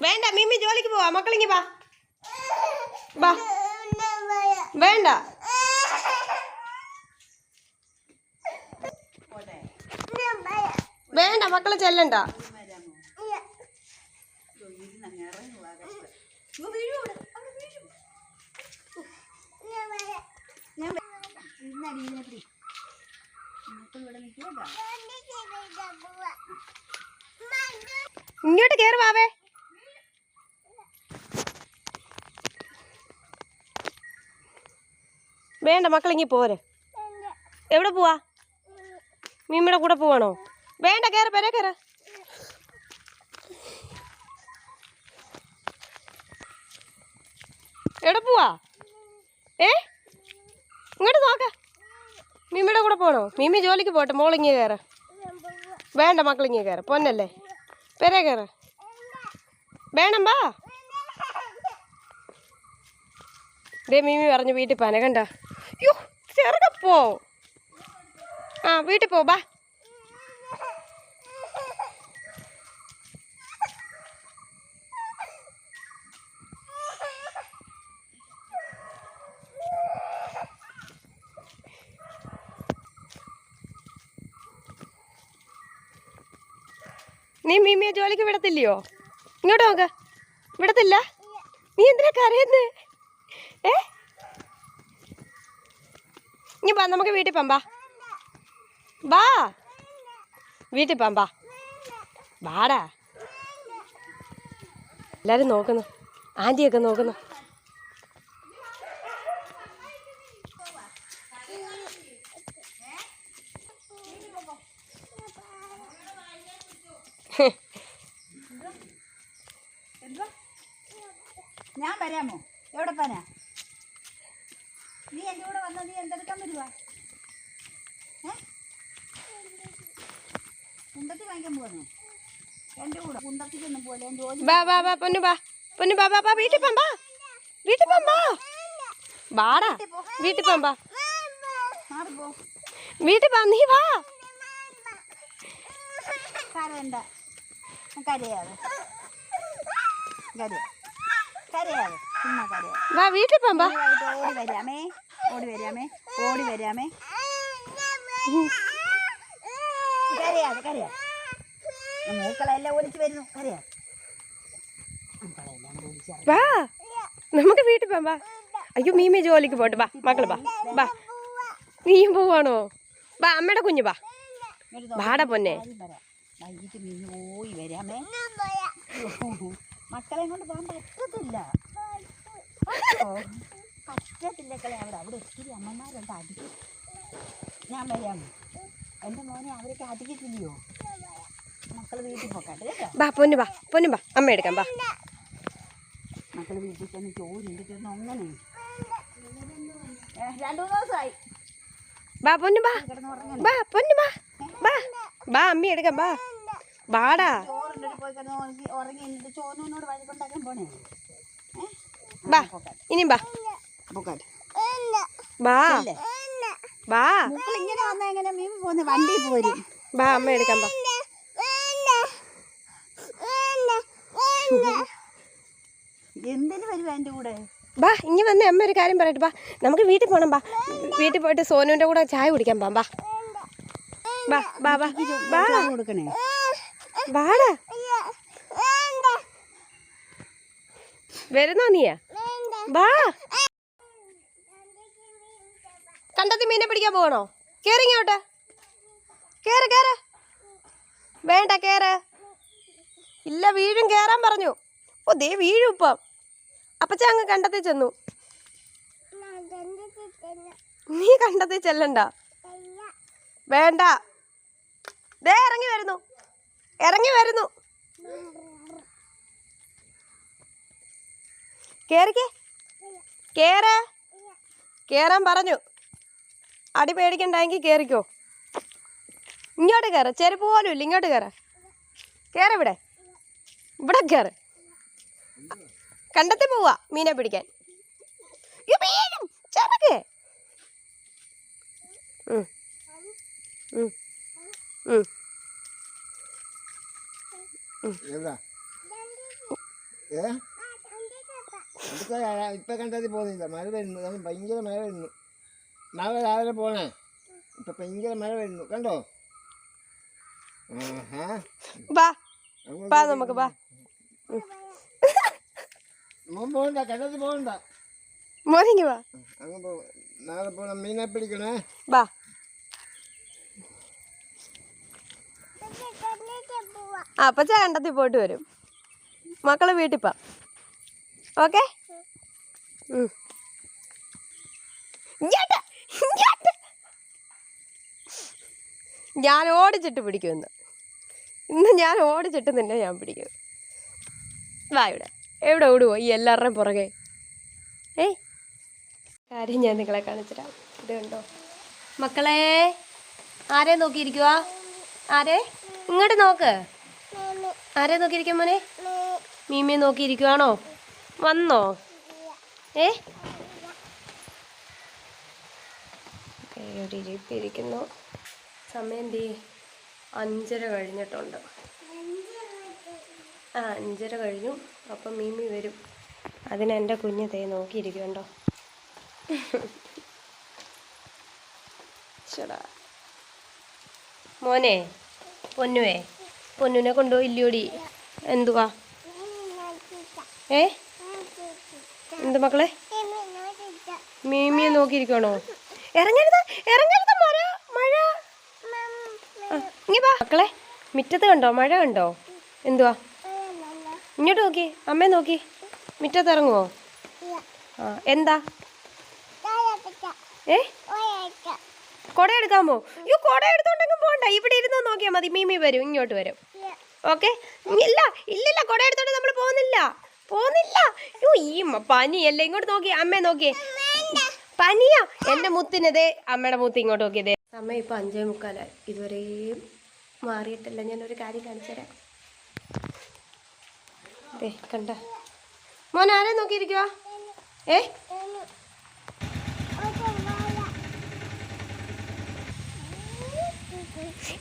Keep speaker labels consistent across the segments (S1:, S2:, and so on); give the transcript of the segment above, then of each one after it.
S1: വേണ്ട മിമ്മി ജോലിക്ക് പോവാ. മക്കളിങ്ങി വാ. വാ. വേണ്ട വേണ്ട മക്കളെ ചെല്ലണ്ട. ഇങ്ങോട്ട് കേറുവാവേ. വേണ്ട മക്കളിങ്ങി പോരെ. എവിടെ പോവാ? മീമ്മയുടെ കൂടെ പോവാണോ? വേണ്ട കേറ്, പെരെ കേറ്. എവിടെ പോവാ? ഇങ്ങോട്ട് നോക്ക. മീമ്മയുടെ കൂടെ പോണോ? മീമ്മി ജോലിക്ക് പോട്ടെ, മോളിങ്ങി കയറ. വേണ്ട മക്കളിങ്ങി കയറ, പൊന്നല്ലേ. പെരെ കയറ. വേണം വാ. ദേ മീമി പറഞ്ഞു വീട്ടിൽ പോനെ കണ്ട. യോ ചെറുക്കപ്പോ. ആ വീട്ടിൽ പോ ബാ. നീ മീമിയെ ജോലിക്ക് വിടത്തില്ലയോ? ഇങ്ങോട്ട് നോക്ക. വിടത്തില്ല? നീ എന്തിനാ കരയുന്നേ? ഇനി വാ, നമുക്ക് വീട്ടിൽ പോകാം. ബാ വീട്ടിൽ പോകാം. ബാ വാടാ. എല്ലാരും നോക്കുന്നു, ആൻറ്റിയൊക്കെ നോക്കുന്നു.
S2: ഞാൻ വരാമോ? എവിടെ പോനാ? നീ എൻ്റെ കൂടെ വന്നാൽ നീ എന്തെടുക്കാൻ വരുവാ? കുണ്ടത്തി വാങ്ങിക്കാൻ പോവാന്നോ? എൻ്റെ കൂടെ കുണ്ടത്തിക്കൊന്നും പോലെ ജോലി.
S1: ബാ ബാ ബാ പൊന്നു ബാ, പൊന്നു ബാ ബാ ബാ. വീട്ടിൽ പോകാം. ബാ വീട്ടിൽ പോകാം. ബാ വാടാ. വീട്ടിൽ പോകാം. ബാ വീട്ടിൽ പോകാം. നീ വാ.
S2: കരയണ്ട, കരയാതെ കരയാതെ ചുമ്മാ കരയാതെ.
S1: വാ വീട്ടിൽ പോകാം. ബാ
S2: ഓടി വരാമേ, ഓടി വരാമേ, ഓടി വരാമേ. കരയാതെ കരയാതെ. മൂക്കളെല്ലാം ഒലിച്ച് വരുന്നു. കരയാതെ.
S1: വാ നമുക്ക് വീട്ടിൽ പോകാം. വാ. അയ്യോ മീമി ജോലിക്ക് പോട്ടെ. ബാ മക്കള് ബാ. ബാ നീയും പോവാണോ? ബാ അമ്മയുടെ കുഞ്ഞു ബാ. വാടാ പൊന്നെ.
S2: വൈകിട്ട് നീ പോയി വരാമേ. മക്കളെ കൊണ്ട് പോകാൻ പറ്റത്തില്ല, പറ്റത്തില്ല കളെ. അവിടെ ഒത്തിരി അമ്മമാരുണ്ട്, അടിക്കും. ഞാൻ വരാമോ? എൻ്റെ മോനെ അവരൊക്കെ അടിക്കത്തില്ലയോ? മക്കൾ വീട്ടിൽ പോക്കട്ടെ കേട്ടോ.
S1: ബാ പൊന്നു ബാ, പൊന്നു ബാ. അമ്മ എടുക്കാം. ബാ
S2: മക്കൾ വീട്ടിൽ ചെന്ന് ചോറ് ഇട്ടിരുന്നു. അങ്ങനെ 2-3 ദിവസമായി.
S1: ബാ പൊന്നു ബാ. ബാ പൊന്നു ബാ. ബാ ബാ അമ്മ എടുക്കാം. ബാ വാടാ.
S2: ചോറുണ്ടിട്ട് പോയി കിടന്ന് ഉറങ്ങി എന്നിട്ട് ചോറിനോട് വഴികൊണ്ടാക്കാൻ പോണേ.
S1: ബാ ഇനിയും ബാ.
S2: പോക്കട്ടെ.
S1: ബാ ബാ.
S2: മക്കൾ ഇങ്ങനെ വന്നാ എങ്ങനെ മീൻ പോന്ന്? വണ്ടി പോരും.
S1: ബാ അമ്മ എടുക്കാം. ബാ
S2: എന്തിനു വരുവാ എൻ്റെ കൂടെ?
S1: ബാ ഇങ്ങനെ വന്നേ. അമ്മ ഒരു കാര്യം പറയട്ടെ. ബാ നമുക്ക് വീട്ടിൽ പോകണം. ബാ വീട്ടിൽ പോയിട്ട് സോനുവിൻ്റെ കൂടെ ചായ കുടിക്കാൻ പോകാം. ബാ ബാ ബാ ബാ ബാ
S2: കൊടുക്കണേ.
S1: വാടാ. വരുന്നോ നീയാ? ബാ. കണ്ടത്തി മീനെ പിടിക്കാൻ പോകണോ? കേറിങ്ങോട്ട്. കേറ് കേറ്. വേണ്ട കേറ്. ഇല്ല വീഴും. കേറാൻ പറഞ്ഞു. ഓ ദേ വീഴും ഇപ്പം. അപ്പച്ച അങ്ങ് കണ്ടത്തി ചെന്നു. നീ കണ്ടത്തി ചെല്ലണ്ട. വേണ്ട. ദേ ഇറങ്ങി വരുന്നു, ഇറങ്ങി വരുന്നു. കേറിക്കേ. കേറ്. കേറാൻ പറഞ്ഞു. അടി പേടിക്കണ്ടെങ്കിൽ കേറിക്കോ. ഇങ്ങോട്ട് കയറ്. ചെരുപ്പ് പോലും ഇല്ല. ഇങ്ങോട്ട് കയറ്. കയറിവിടെ. ഇവിടെ കയറ്. കണ്ടെത്തി പോവാ മീനെ പിടിക്കാൻ. ചെറുക്കേ.
S3: ഇപ്പം കണ്ടതി പോകുന്നില്ല. മഴ വരുന്നു, അത് ഭയങ്കര മഴ വരുന്നു. നാളെ രാവിലെ പോണേ. ഇപ്പം ഭയങ്കര മഴ വരുന്നു, കണ്ടോ?
S1: നമുക്ക് ബാ.
S3: മോൻ പോകണ്ട, കണ്ടതി പോകണ്ട.
S1: മോനിങ്ങി വാ.
S3: അങ്ങ് പോ. നാളെ പോണം, മീനെ പിടിക്കണേ.
S1: ബാ. അപ്പച്ച കണ്ടത്തിൽ പോയിട്ട് വരും. മക്കള് വീട്ടിൽ പോവാം. ഓക്കെ. ഞാൻ ഓടിച്ചിട്ട് പിടിക്കും ഇന്ന് ഞാൻ ഓടിച്ചിട്ട് നിന്നെ ഞാൻ പിടിക്കും. വാ ഇവിടെ. എവിടെ ഓടുവോ ഈ എല്ലാവരുടെയും പുറകെ? കാര്യം ഞാൻ നിങ്ങളെ കാണിച്ചിടാം. ഇത് കണ്ടോ മക്കളെ? ആരെ നോക്കിയിരിക്കുക? ആരെ? ഇങ്ങോട്ട് നോക്ക്. ആരെ നോക്കിയിരിക്കും മോനെ? മീമിയെ നോക്കിയിരിക്കുവാണോ? വന്നോ? ഇവിടെ ഇരിപ്പിരിക്കുന്നു. സമയം 5:30 കഴിഞ്ഞിട്ടുണ്ട്. 5:30 കഴിഞ്ഞു. അപ്പം മീമി വരും. അതിന് എൻ്റെ കുഞ്ഞ് നോക്കിയിരിക്കുന്നുണ്ടോ? ചേടാ മോനെ, പൊന്നുനെ കൊണ്ടുപോയില്ലോടി. എന്തുവാ? എന്ത് മക്കളെ? മീമിയെ നോക്കിയിരിക്കണോ? ഇറങ്ങരുത് മഴ. ഇങ്ങ വാ മക്കളെ. മുറ്റത്ത് കണ്ടോ മഴ കണ്ടോ? എന്തുവാ? ഇങ്ങോട്ട് നോക്കി, അമ്മയെ നോക്കി. മുറ്റത്ത് ഇറങ്ങുവോ? എന്താ? കൊട എടുക്കാൻ പോ. കൊട എടുത്തോണ്ടെങ്കിൽ പോകണ്ട. ഇവിടെ ഇരുന്ന് നോക്കിയാൽ മതി. മീമി വരും, ഇങ്ങോട്ട് വരും. ഓക്കെ. ഇല്ല കൊട എടുത്തോണ്ട് നമ്മൾ പോകുന്നില്ല. ഈ പനിയല്ലേ? ഇങ്ങോട്ട് നോക്കി, അമ്മയെ നോക്കിയേ. പനിയാ എൻ്റെ മുത്തിനതേ. അമ്മയുടെ മുത്ത് ഇങ്ങോട്ട് നോക്കിയതേ. അമ്മ ഇപ്പം 5:45. ഇതുവരെയും മാറിയിട്ടില്ല. ഞാനൊരു കാര്യം കാണിച്ചു തരാം. കണ്ട മോൻ ആരെ നോക്കിയിരിക്കുക?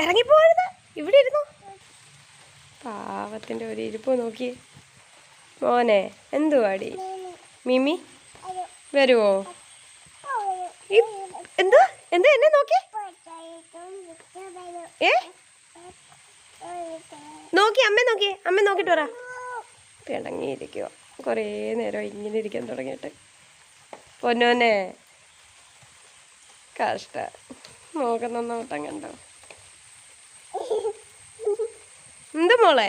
S1: ഇറങ്ങിപ്പോയത്. ഇവിടെ ഇരുന്നു. പാവത്തിൻ്റെ ഒരു ഇരിപ്പ് നോക്കിയേ. മോനെ എന്തുവാടി? മിമി വരുവോ? എന്താ എന്നെ നോക്കി നോക്കി അമ്മ നോക്കിട്ട് പറ. പിണങ്ങിയിരിക്കുക. കുറേ നേരം ഇങ്ങനെ ഇരിക്കാൻ തുടങ്ങിയിട്ട്. പൊന്നോനെ കഷ്ട. നോക്കുന്ന നോട്ടം കണ്ടോ? എന്ത് മോളെ?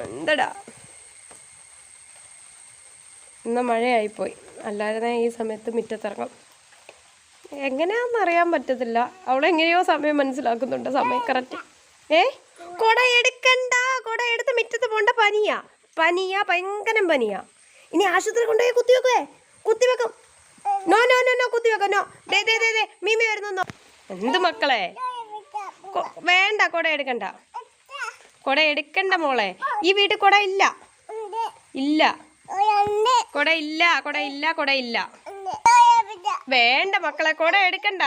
S1: എന്തടാ? ഇന്ന് മഴയായിപ്പോയി. അല്ലാതെ ഈ സമയത്ത് മുറ്റത്തിറങ്ങും. എങ്ങനെയാണെന്ന് അറിയാൻ പറ്റത്തില്ല. അവളെങ്ങനെയോ സമയം മനസ്സിലാക്കുന്നുണ്ട്. സമയം കറക്റ്റ്. കൊട എടുക്കണ്ട. കൊട എടുത്ത് മുറ്റത്ത് പോണ്ട. പനിയാ ഭയങ്കരം പനിയാ. ഇനി ആശുപത്രി കൊണ്ടുപോയി കുത്തിവെക്കും. നോ കുത്തിവെക്കാം. നോ. ദേ മീമി വരുന്നോ? എന്ത് മക്കളെ? വേണ്ട, കൊട എടുക്കണ്ട മോളെ. ഈ വീട്ടിൽ കൊട ഇല്ല. കൊട ഇല്ല. വേണ്ട മക്കളെ, കൊട എടുക്കണ്ട.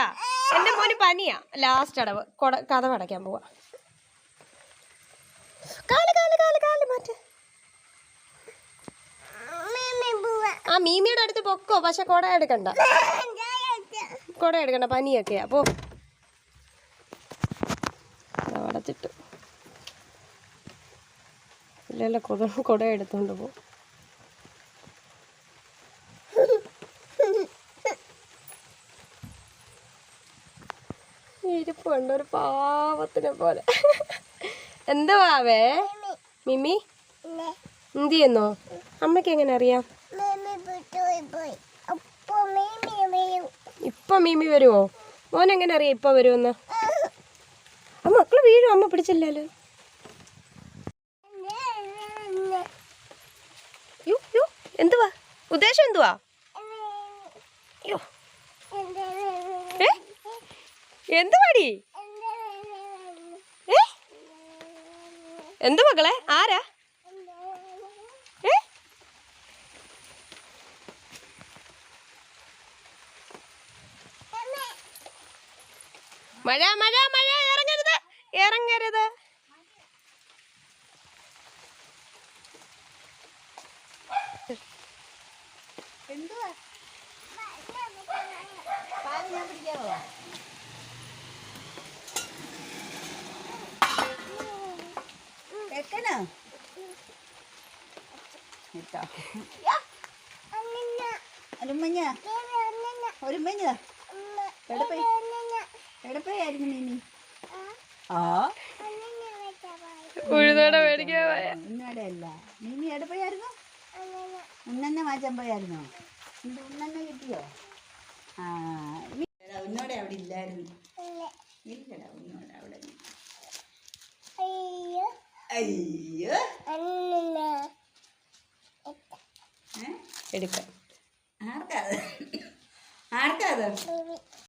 S1: എന്റെ മോന് പനിയാ. ലാസ്റ്റ് അടവ്. കഥ അടയ്ക്കാൻ പോവാ. കാല് മാറ്റ്. മീമിയുടെ അടുത്ത് പൊക്കോ. പക്ഷെ കൊട എടുക്കണ്ട. പനിയൊക്കെയാ. അപ്പോ അടച്ചിട്ട് ഇല്ലല്ലോ. കൊട എടുത്തോണ്ട് പോ. ഇരിപ്പ് കണ്ട ഒരു പാവത്തിനെ പോലെ. എന്തുവാവേ? മിമി എന്ത് ചെയ്യുന്നോ? അമ്മയ്ക്ക് എങ്ങനെ അറിയാം? ഇപ്പൊ മീമി വരുമോ? മോൻ എങ്ങനെ അറിയാം ഇപ്പൊ വരുമെന്ന്? മക്കള് വീഴും. അമ്മ പിടിച്ചില്ലല്ലോ. എന്തുവാ ഉദ്ദേശം? എന്തുവാ? എന്തുവാടി? എന്തു മക്കളെ? ആരാ? മഴ. ഇറങ്ങരുത്.
S2: ചെക്കനോ കേട്ടോ ഒരുമഞ്ഞ ഒരുമഞ്ഞ എടപ്പയായിരുന്നു മിനി ആ
S1: ഉഴുതോടെ മേടിക്കാൻ പോയ
S2: ഉന്നടെ അല്ല മിനി എടപ്പയായിരുന്നു ഉന്നെ മാറ്റാൻ പോയായിരുന്നോ ഇത് ഉന്നെ കിട്ടിയോ ആ ഉന്നോടെ അവിടെ ഇല്ലായിരുന്നു ഇല്ലടാ ഉന്നോടെ അവിടെ അയ്യോ
S1: എടുക്കാം
S2: ആർക്കാ അത്